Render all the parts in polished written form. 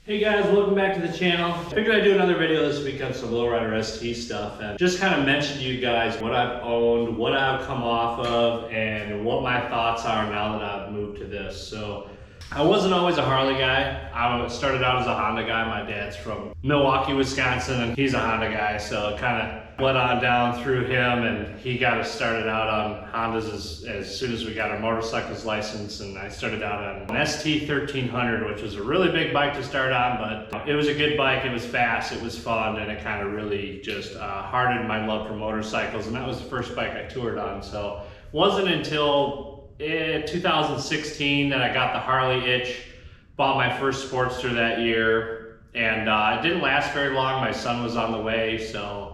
Hey guys, welcome back to the channel. I figured I'd do another video this week on some lowrider ST stuff and just kind of mention to you guys what I've owned, what I've come off of, and what my thoughts are now that I've moved to this. So I wasn't always a Harley guy. I started out as a Honda guy. My dad's from Milwaukee, Wisconsin, and he's a Honda guy, so it kind of went on down through him, and he got us started out on Hondas as soon as we got our motorcycles license, and I started out on an ST 1300, which was a really big bike to start on, but it was a good bike. It was fast, it was fun, and it kind of really just hardened my love for motorcycles, and that was the first bike I toured on. So it wasn't until 2016 that I got the Harley itch, bought my first Sportster that year, and it didn't last very long. My son was on the way, so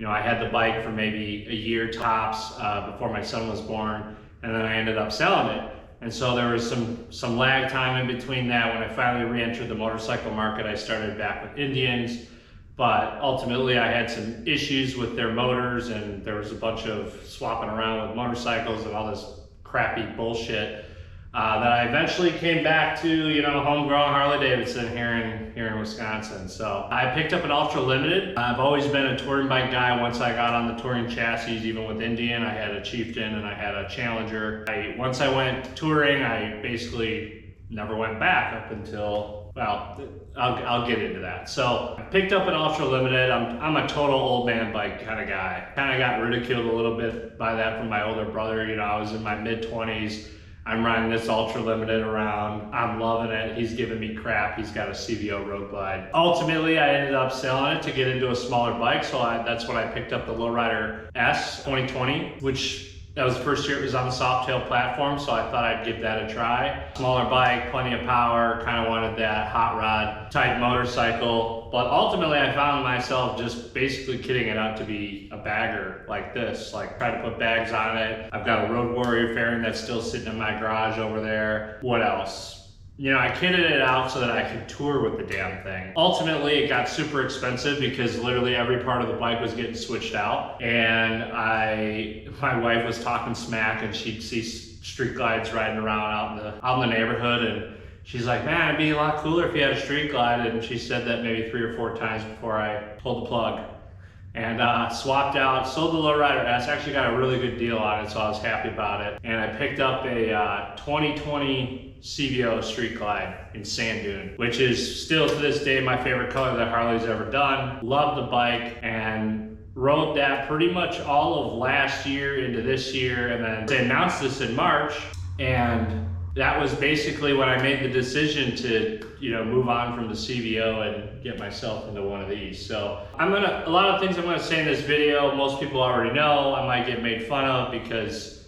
I had the bike for maybe a year tops before my son was born, and then I ended up selling it. And so there was some lag time in between that. When I finally re-entered the motorcycle market, I started back with Indians, but ultimately I had some issues with their motors, and there was a bunch of swapping around with motorcycles and all this crappy bullshit that I eventually came back to, homegrown Harley Davidson here in Wisconsin. So I picked up an Ultra Limited. I've always been a touring bike guy. Once I got on the touring chassis, even with Indian, I had a Chieftain and I had a Challenger. Once I went touring, I basically never went back up until, well, I'll get into that. So I picked up an Ultra Limited. I'm a total old man bike kind of guy. Kind of got ridiculed a little bit by that from my older brother. I was in my mid-20s. I'm riding this Ultra Limited around. I'm loving it. He's giving me crap. He's got a CVO Road Glide. Ultimately, I ended up selling it to get into a smaller bike. So that's when I picked up the Lowrider S 2020, which that was the first year it was on the Softail platform. So I thought I'd give that a try. Smaller bike, plenty of power, kind of wanted that hot rod type motorcycle. But ultimately I found myself just basically kitting it out to be a bagger like this, like try to put bags on it. I've got a Road Warrior fairing that's still sitting in my garage over there. What else? I kitted it out so that I could tour with the damn thing. Ultimately, it got super expensive because literally every part of the bike was getting switched out. And my wife was talking smack, and she'd see street glides riding around out in the neighborhood, and she's like, man, it'd be a lot cooler if you had a street glide. And she said that maybe 3 or 4 times before I pulled the plug. And swapped out, sold the Lowrider S, actually got a really good deal on it, so I was happy about it. And I picked up a 2020 CVO Street Glide in sand dune, which is still to this day my favorite color that Harley's ever done. Love the bike, and rode that pretty much all of last year into this year, and then they announced this in March, and that was basically when I made the decision to, move on from the CVO and get myself into one of these. So a lot of things I'm gonna say in this video, most people already know. I might get made fun of because,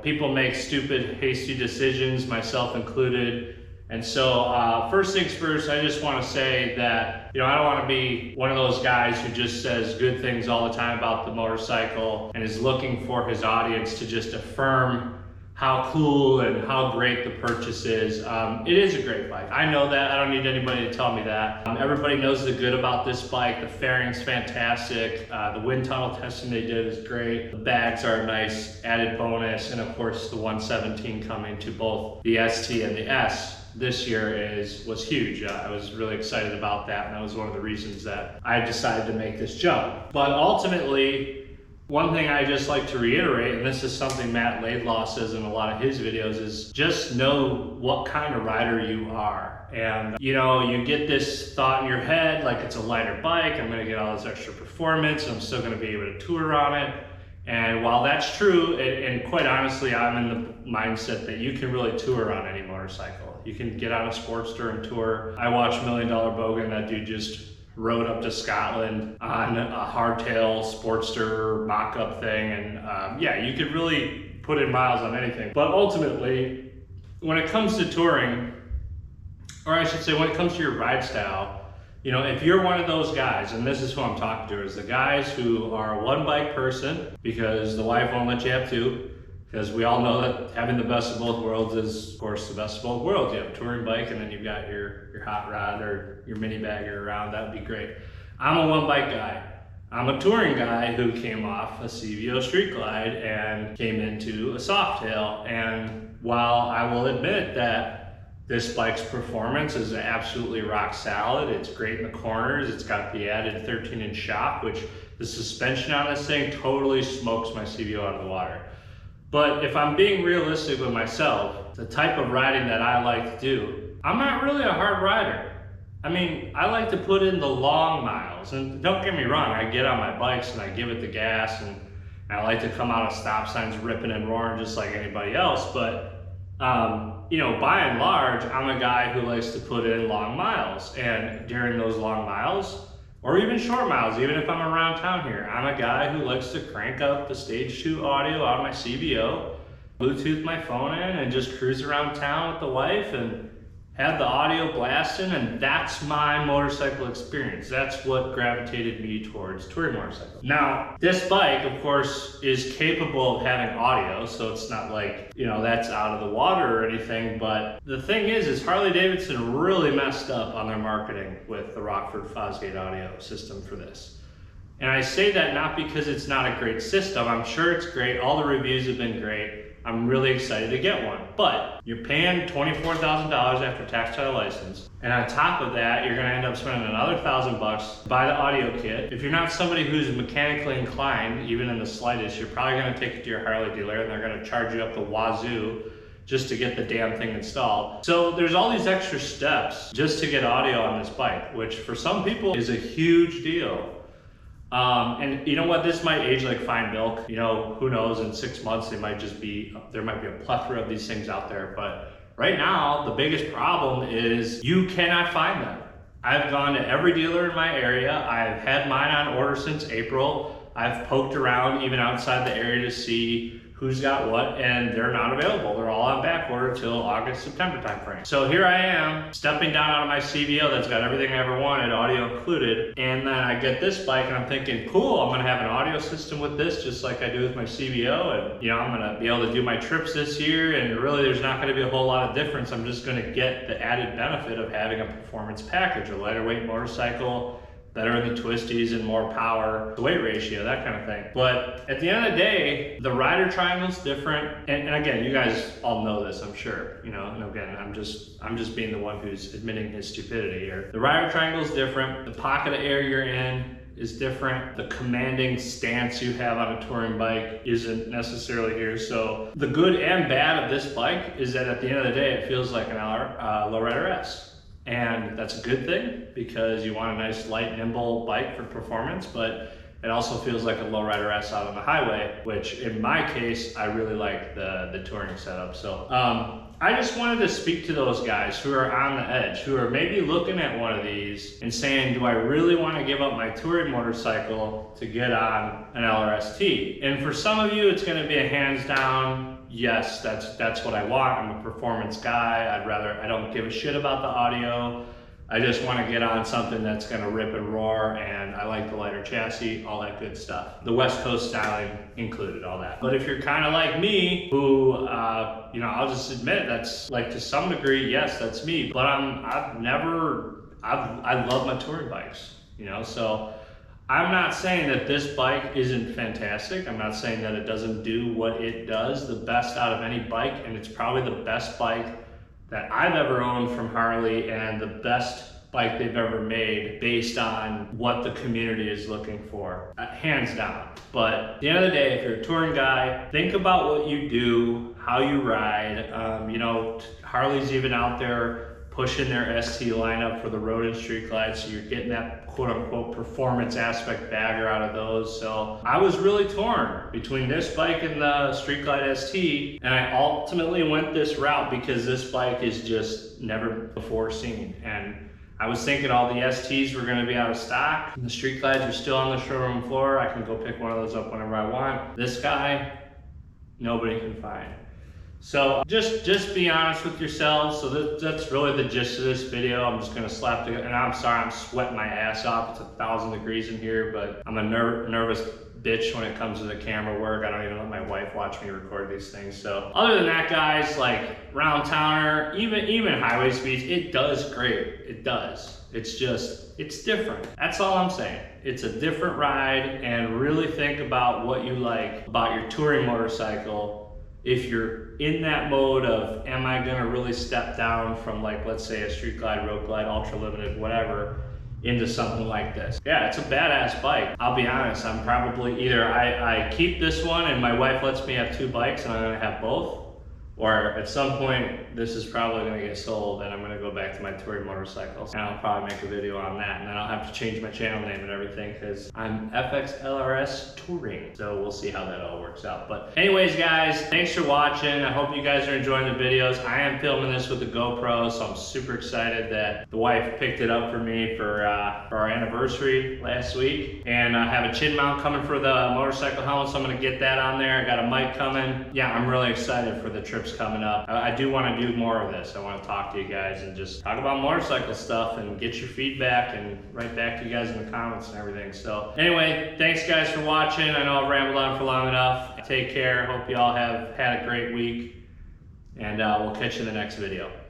people make stupid, hasty decisions, myself included. And so first things first, I just wanna say that, I don't wanna be one of those guys who just says good things all the time about the motorcycle and is looking for his audience to just affirm how cool and how great the purchase is. It is a great bike. I know that. I don't need anybody to tell me that. Everybody knows the good about this bike. The fairing's fantastic. The wind tunnel testing they did is great. The bags are a nice added bonus. And of course, the 117 coming to both the ST and the S this year was huge. I was really excited about that, and that was one of the reasons that I decided to make this jump. But ultimately, one thing I just like to reiterate, and this is something Matt Laidlaw says in a lot of his videos, is just know what kind of rider you are. And you get this thought in your head, like it's a lighter bike, I'm gonna get all this extra performance, I'm still gonna be able to tour on it. And while that's true, and quite honestly, I'm in the mindset that you can really tour on any motorcycle. You can get on a Sportster and tour. I watched $1 Million Bogan, that dude just rode up to Scotland on a hardtail Sportster mock-up thing, and yeah, you could really put in miles on anything. But ultimately, when it comes to touring, or I should say when it comes to your ride style, if you're one of those guys, and this is who I'm talking to, is the guys who are a one bike person because the wife won't let you have two, because we all know that having the best of both worlds is, of course, the best of both worlds. You have a touring bike, and then you've got your hot rod or your mini bagger around. That would be great. I'm a one bike guy. I'm a touring guy who came off a CVO Street Glide and came into a Softail. And while I will admit that This bike's performance is absolutely rock solid. It's great in the corners. It's got the added 13-inch shock, which the suspension on this thing totally smokes my CVO out of the water. But if I'm being realistic with myself, the type of riding that I like to do, I'm not really a hard rider. I mean, I like to put in the long miles, and don't get me wrong, I get on my bikes and I give it the gas, and I like to come out of stop signs ripping and roaring just like anybody else, but you know, by and large, I'm a guy who likes to put in long miles, and during those long miles, or even short miles, even if I'm around town here, I'm a guy who likes to crank up the stage 2 audio out of my CVO, Bluetooth my phone in, and just cruise around town with the wife and have the audio blasting, and that's my motorcycle experience. That's what gravitated me towards touring motorcycles. Now, this bike, of course, is capable of having audio, so it's not like, you know, that's out of the water or anything, but the thing is Harley-Davidson really messed up on their marketing with the Rockford Fosgate audio system for this. And I say that not because it's not a great system. I'm sure it's great. All the reviews have been great. I'm really excited to get one, but you're paying $24,000 after tax, title, license. And on top of that, you're gonna end up spending another $1,000 to buy the audio kit. If you're not somebody who's mechanically inclined, even in the slightest, you're probably gonna take it to your Harley dealer and they're gonna charge you up the wazoo just to get the damn thing installed. So there's all these extra steps just to get audio on this bike, which for some people is a huge deal. And you know what, this might age like fine milk. You know, who knows, in 6 months there might be a plethora of these things out there, but right now the biggest problem is you cannot find them. I've gone to every dealer in my area. I've had mine on order since April. I've poked around even outside the area to see who's got what, and they're not available. They're all on back order till August, September timeframe. So here I am, stepping down out of my CVO that's got everything I ever wanted, audio included, and then I get this bike and I'm thinking, cool, I'm gonna have an audio system with this just like I do with my CVO, and you know, I'm gonna be able to do my trips this year, and really there's not gonna be a whole lot of difference. I'm just gonna get the added benefit of having a performance package, a lighter weight motorcycle, better in the twisties and more power, the weight ratio, that kind of thing. But at the end of the day, the rider triangle's different. And again, you guys all know this, I'm sure. You know, and again, I'm just being the one who's admitting his stupidity here. The rider triangle's different. The pocket of air you're in is different. The commanding stance you have on a touring bike isn't necessarily here. So the good and bad of this bike is that at the end of the day, it feels like an Lowrider S. And that's a good thing because you want a nice, light, nimble bike for performance, but it also feels like a Lowrider S out on the highway, which in my case, I really like the touring setup. So I just wanted to speak to those guys who are on the edge, who are maybe looking at one of these and saying, do I really want to give up my touring motorcycle to get on an LRST? And for some of you, it's going to be a hands down, yes, that's what I want. I'm a performance guy. I don't give a shit about the audio. I just want to get on something that's going to rip and roar, and I like the lighter chassis, all that good stuff. The West Coast styling included, all that. But if you're kind of like me, who, you know, I'll just admit that's like to some degree, yes, that's me. But I love my touring bikes, you know, so I'm not saying that this bike isn't fantastic. I'm not saying that it doesn't do what it does the best out of any bike, and it's probably the best bike that I've ever owned from Harley and the best bike they've ever made based on what the community is looking for, hands down. But at the end of the day, if you're a touring guy, think about what you do, how you ride. You know, Harley's even out there pushing their ST lineup for the road and street glide, so you're getting that quote unquote performance aspect bagger out of those. So I was really torn between this bike and the Street Glide ST, and I ultimately went this route because this bike is just never before seen. And I was thinking all the STs were gonna be out of stock, and the Street Glides are still on the showroom floor. I can go pick one of those up whenever I want. This guy, nobody can find. So just be honest with yourselves. So that's really the gist of this video. I'm just gonna slap together, and I'm sorry, I'm sweating my ass off. It's 1,000 degrees in here, but I'm a nervous bitch when it comes to the camera work. I don't even let my wife watch me record these things. So other than that, guys, like round towner, even highway speeds, it does great. It does. It's different. That's all I'm saying. It's a different ride, and really think about what you like about your touring motorcycle if you're in that mode of, am I gonna really step down from, like, let's say a Street Glide, Road Glide, Ultra Limited, whatever, into something like this. Yeah, it's a badass bike. I'll be honest, I'm probably either I keep this one and my wife lets me have 2 bikes and I'm gonna have both, or at some point this is probably gonna get sold and I'm gonna go back to my touring motorcycles and I'll probably make a video on that, and then I'll have to change my channel name and everything because I'm FXLRS Touring. So we'll see how that all works out. But anyways guys, thanks for watching. I hope you guys are enjoying the videos. I am filming this with the GoPro, so I'm super excited that the wife picked it up for me for our anniversary last week. And I have a chin mount coming for the motorcycle helmet, so I'm gonna get that on there. I got a mic coming. Yeah, I'm really excited for the trips coming up. I do want to do more of this. I want to talk to you guys and just talk about motorcycle stuff and get your feedback and write back to you guys in the comments and everything. So anyway, thanks guys for watching. I know I've rambled on for long enough. Take care. Hope you all have had a great week, and we'll catch you in the next video.